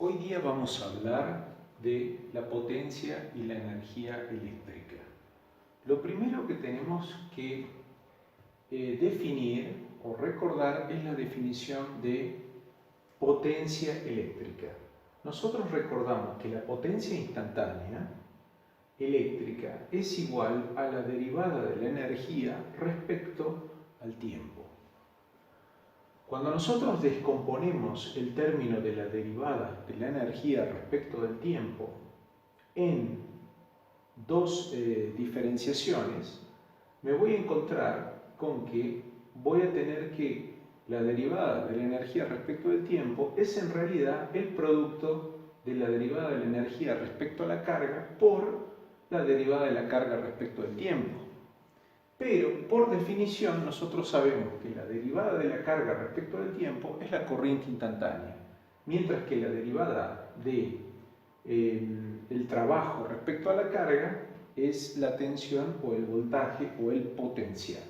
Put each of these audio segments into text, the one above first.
Hoy día vamos a hablar de la potencia y la energía eléctrica. Lo primero que tenemos que definir o recordar es la definición de potencia eléctrica. Nosotros recordamos que la potencia instantánea eléctrica es igual a la derivada de la energía respecto al tiempo. Cuando nosotros descomponemos el término de la derivada de la energía respecto del tiempo en dos diferenciaciones, me voy a encontrar con que voy a tener que la derivada de la energía respecto del tiempo es en realidad el producto de la derivada de la energía respecto a la carga por la derivada de la carga respecto del tiempo. Pero, por definición, nosotros sabemos que la derivada de la carga respecto del tiempo es la corriente instantánea, mientras que la derivada del trabajo respecto a la carga es la tensión o el voltaje o el potencial.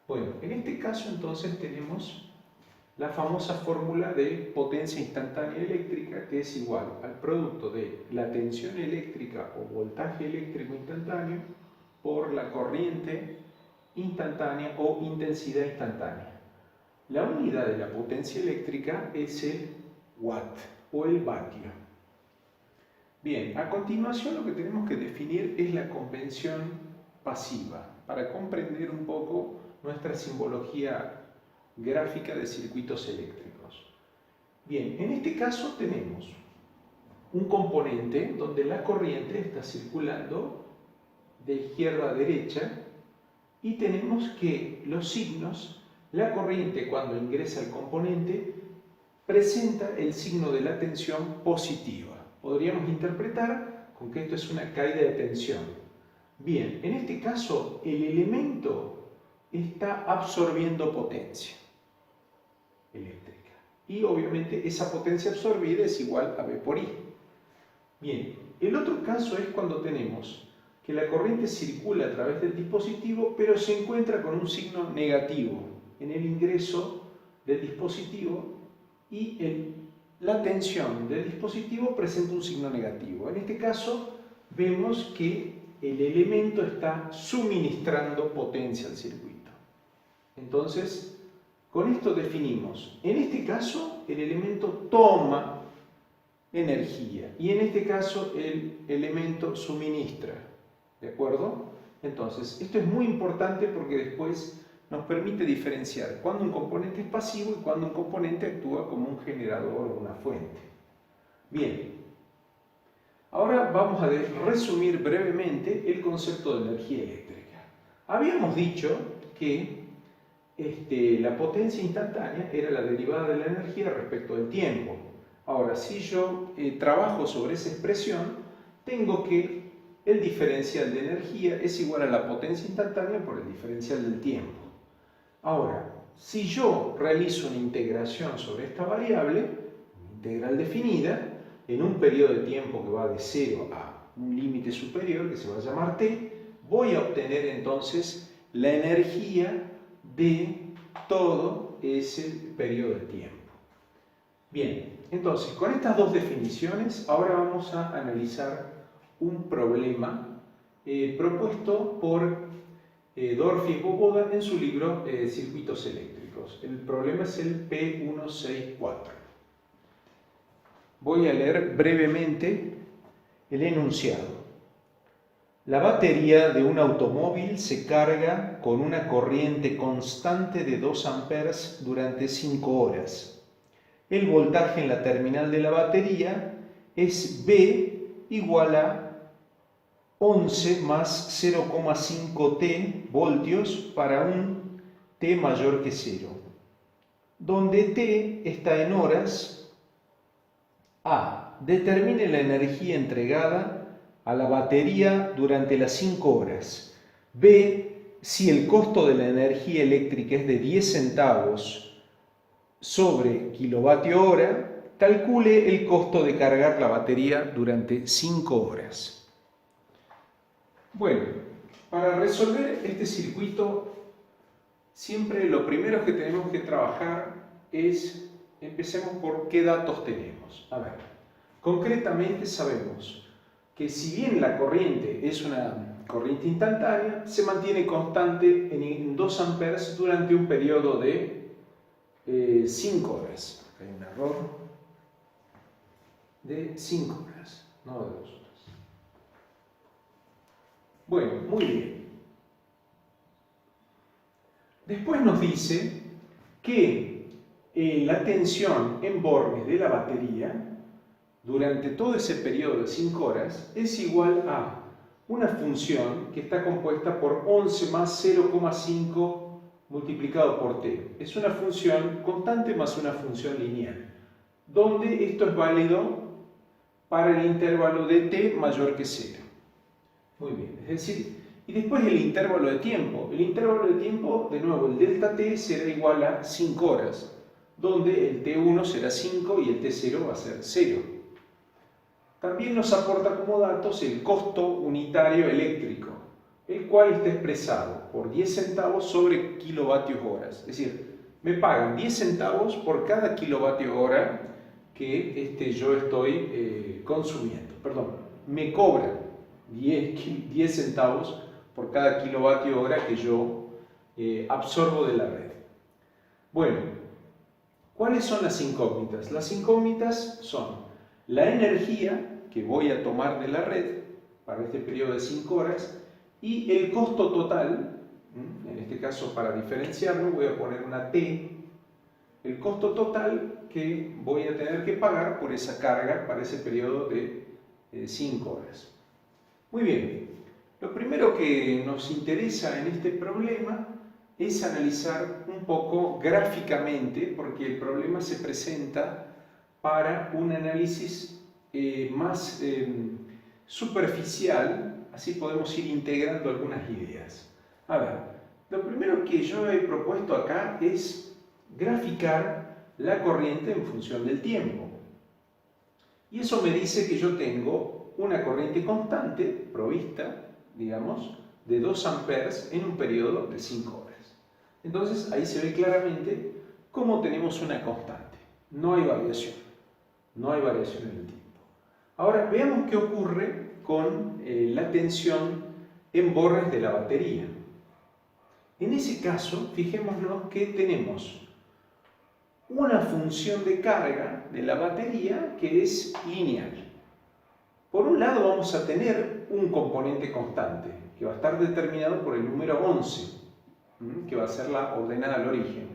Bueno, en este caso entonces tenemos la famosa fórmula de potencia instantánea eléctrica, que es igual al producto de la tensión eléctrica o voltaje eléctrico instantáneo por la corriente instantánea o intensidad instantánea. La unidad de la potencia eléctrica es el watt o el vatio. Bien, a continuación lo que tenemos que definir es la convención pasiva para comprender un poco nuestra simbología gráfica de circuitos eléctricos. Bien, en este caso tenemos un componente donde la corriente está circulando de izquierda a derecha y tenemos que los signos, la corriente cuando ingresa al componente presenta el signo de la tensión positiva. Podríamos interpretar con que esto es una caída de tensión. Bien, en este caso el elemento está absorbiendo potencia eléctrica y obviamente esa potencia absorbida es igual a V por I. Bien, el otro caso es cuando tenemos que la corriente circula a través del dispositivo, pero se encuentra con un signo negativo en el ingreso del dispositivo y la tensión del dispositivo presenta un signo negativo. En este caso vemos que el elemento está suministrando potencia al circuito. Entonces, con esto definimos, en este caso el elemento toma energía y en este caso el elemento suministra. ¿De acuerdo? Entonces, esto es muy importante porque después nos permite diferenciar cuando un componente es pasivo y cuando un componente actúa como un generador o una fuente. Bien, ahora vamos a resumir brevemente el concepto de energía eléctrica. Habíamos dicho que la potencia instantánea era la derivada de la energía respecto del tiempo. Ahora, si yo trabajo sobre esa expresión, tengo que el diferencial de energía es igual a la potencia instantánea por el diferencial del tiempo. Ahora, si yo realizo una integración sobre esta variable, integral definida, en un periodo de tiempo que va de 0 a un límite superior, que se va a llamar t, voy a obtener entonces la energía de todo ese periodo de tiempo. Bien, entonces, con estas dos definiciones, ahora vamos a analizar un problema propuesto por Dorff y Svoboda en su libro Circuitos eléctricos. El problema es el P164. Voy a leer brevemente el enunciado. La batería de un automóvil se carga con una corriente constante de 2 amperes durante 5 horas. El voltaje en la terminal de la batería es V igual a 11 más 0,5 T voltios para un T mayor que 0, donde T está en horas. A. Determine la energía entregada a la batería durante las 5 horas. B. Si el costo de la energía eléctrica es de 10 centavos sobre kilovatio hora, calcule el costo de cargar la batería durante 5 horas. Bueno, para resolver este circuito, siempre lo primero que tenemos que trabajar es, empecemos por qué datos tenemos. A ver, Concretamente sabemos que si bien la corriente es una corriente instantánea, se mantiene constante en 2 amperes durante un periodo de 5 horas. Hay un error de 5 horas, no de 2 horas. Bueno, muy bien. Después nos dice que la tensión en bornes de la batería durante todo ese periodo de 5 horas es igual a una función que está compuesta por 11 más 0,5 multiplicado por t. Es una función constante más una función lineal, donde esto es válido para el intervalo de t mayor que 0. Muy bien, es decir, y después el intervalo de tiempo. El intervalo de tiempo, de nuevo, el delta t será igual a 5 horas, donde el t1 será 5 y el t0 va a ser 0. También nos aporta como datos el costo unitario eléctrico, el cual está expresado por 10 centavos sobre kilovatios horas. Es decir, me pagan 10 centavos por cada kilovatio hora que yo estoy consumiendo. Perdón, me cobran 10 centavos por cada kilovatio hora que yo absorbo de la red. Bueno, ¿cuáles son las incógnitas? Las incógnitas son la energía que voy a tomar de la red para este periodo de 5 horas y el costo total, en este caso para diferenciarlo voy a poner una T, el costo total que voy a tener que pagar por esa carga para ese periodo de 5 horas. Muy bien, lo primero que nos interesa en este problema es analizar un poco gráficamente, porque el problema se presenta para un análisis más superficial, así podemos ir integrando algunas ideas. A ver, lo primero que yo he propuesto acá es graficar la corriente en función del tiempo. Y eso me dice que yo tengo una corriente constante provista, digamos, de 2 amperes en un periodo de 5 horas. Entonces ahí se ve claramente cómo tenemos una constante. No hay variación. No hay variación en el tiempo. Ahora veamos qué ocurre con la tensión en bornes de la batería. En ese caso, fijémonos que tenemos una función de carga de la batería que es lineal. Por un lado vamos a tener un componente constante que va a estar determinado por el número 11, que va a ser la ordenada al origen.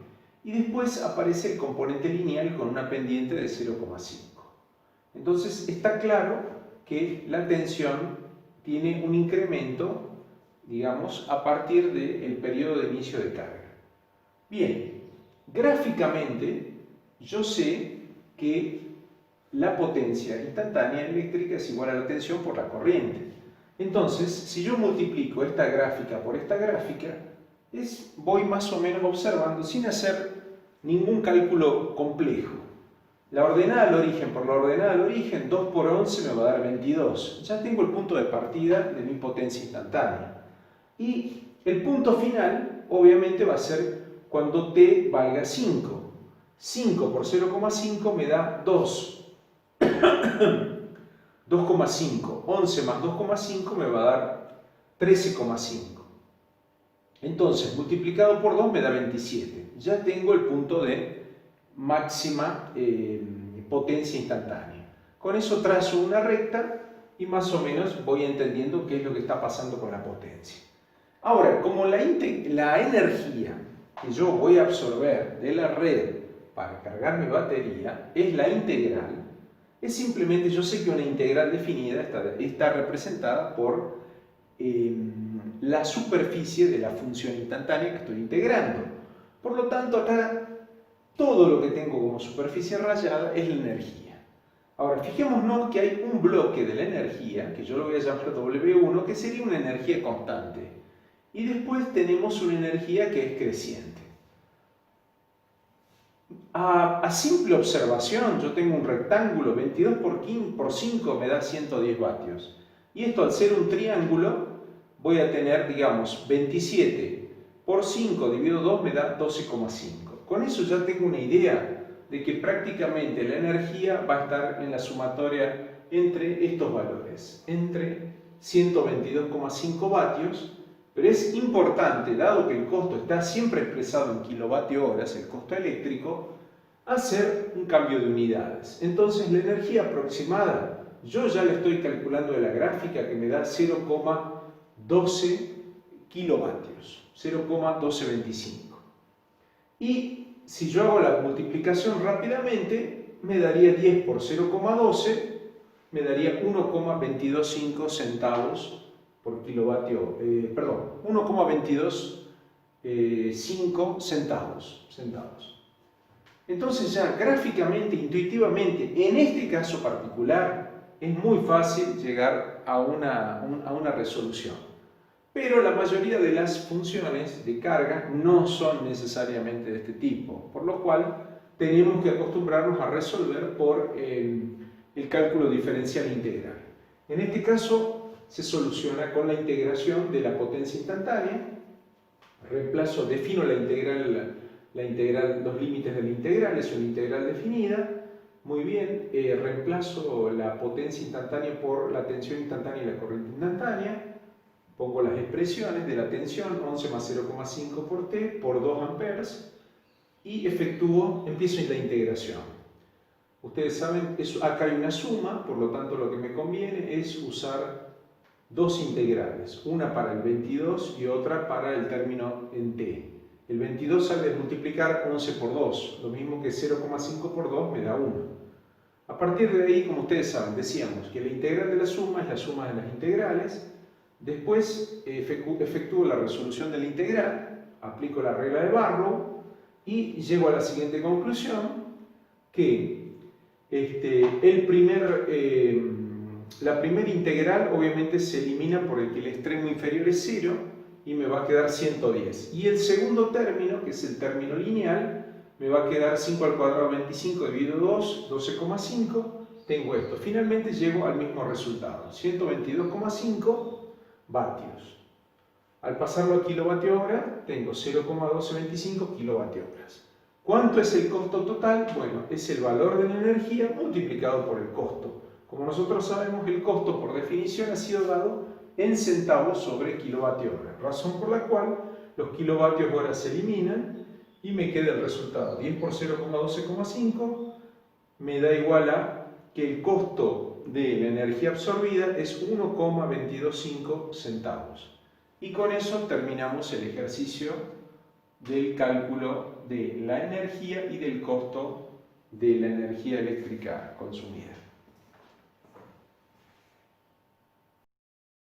Y después aparece el componente lineal con una pendiente de 0,5. Entonces está claro que la tensión tiene un incremento, digamos, a partir del periodo de inicio de carga. Bien, gráficamente yo sé que la potencia instantánea eléctrica es igual a la tensión por la corriente. Entonces, si yo multiplico esta gráfica por esta gráfica, voy más o menos observando sin hacer ningún cálculo complejo. La ordenada al origen por la ordenada al origen, 2 por 11 me va a dar 22. Ya tengo el punto de partida de mi potencia instantánea. Y el punto final, obviamente, va a ser cuando t valga 5. 5 por 0,5 me da 2. 2,5. 11 más 2,5 me va a dar 13,5. Entonces, multiplicado por 2 me da 27. Ya tengo el punto de máxima potencia instantánea. Con eso trazo una recta y más o menos voy entendiendo qué es lo que está pasando con la potencia. Ahora, como la energía que yo voy a absorber de la red para cargar mi batería es la integral, es simplemente, yo sé que una integral definida está representada por la superficie de la función instantánea que estoy integrando. Por lo tanto, acá todo lo que tengo como superficie rayada es la energía. Ahora, fijémonos que hay un bloque de la energía, que yo lo voy a llamar W1, que sería una energía constante. Y después tenemos una energía que es creciente. A simple observación, yo tengo un rectángulo, 22 por 5 me da 110 vatios. Y esto al ser un triángulo, voy a tener, digamos, 27 por 5 dividido 2 me da 12,5. Con eso ya tengo una idea de que prácticamente la energía va a estar en la sumatoria entre estos valores, entre 122,5 vatios, pero es importante, dado que el costo está siempre expresado en kilovatio horas, el costo eléctrico, hacer un cambio de unidades. Entonces la energía aproximada, yo ya la estoy calculando de la gráfica que me da 0,12 kilovatios, 0,1225. Y si yo hago la multiplicación rápidamente, me daría 10 por 0,12, me daría 1,225 por kilovatio, perdón, 1,225 centavos. Entonces ya gráficamente, intuitivamente, en este caso particular, es muy fácil llegar a una resolución. Pero la mayoría de las funciones de carga no son necesariamente de este tipo, por lo cual tenemos que acostumbrarnos a resolver por el cálculo diferencial integral. En este caso se soluciona con la integración de la potencia instantánea, defino la integral, los límites de la integral, es una integral definida, muy bien, reemplazo la potencia instantánea por la tensión instantánea y la corriente instantánea, pongo las expresiones de la tensión, 11 más 0,5 por T, por 2 amperes, y empiezo en la integración. Ustedes saben, acá hay una suma, por lo tanto lo que me conviene es usar dos integrales, una para el 22 y otra para el término en T. El 22 sale de multiplicar 11 por 2, lo mismo que 0,5 por 2 me da 1. A partir de ahí, como ustedes saben, decíamos que la integral de la suma es la suma de las integrales. Después efectúo la resolución de la integral, aplico la regla de Barrow y llego a la siguiente conclusión, que la primera integral obviamente se elimina por el que el extremo inferior es 0 y me va a quedar 110. Y el segundo término, que es el término lineal, me va a quedar 5 al cuadrado 25 dividido 2, 12,5. Tengo esto. Finalmente llego al mismo resultado, 122,5 vatios. Al pasarlo a kilovatio hora, tengo 0,1225 kilovatio horas. ¿Cuánto es el costo total? Bueno, es el valor de la energía multiplicado por el costo. Como nosotros sabemos, el costo por definición ha sido dado en centavos sobre kilovatio hora, razón por la cual los kilovatios hora se eliminan y me queda el resultado. 10 por 0,12,5 me da igual a que el costo de la energía absorbida es 1,225 centavos. Y con eso terminamos el ejercicio del cálculo de la energía y del costo de la energía eléctrica consumida.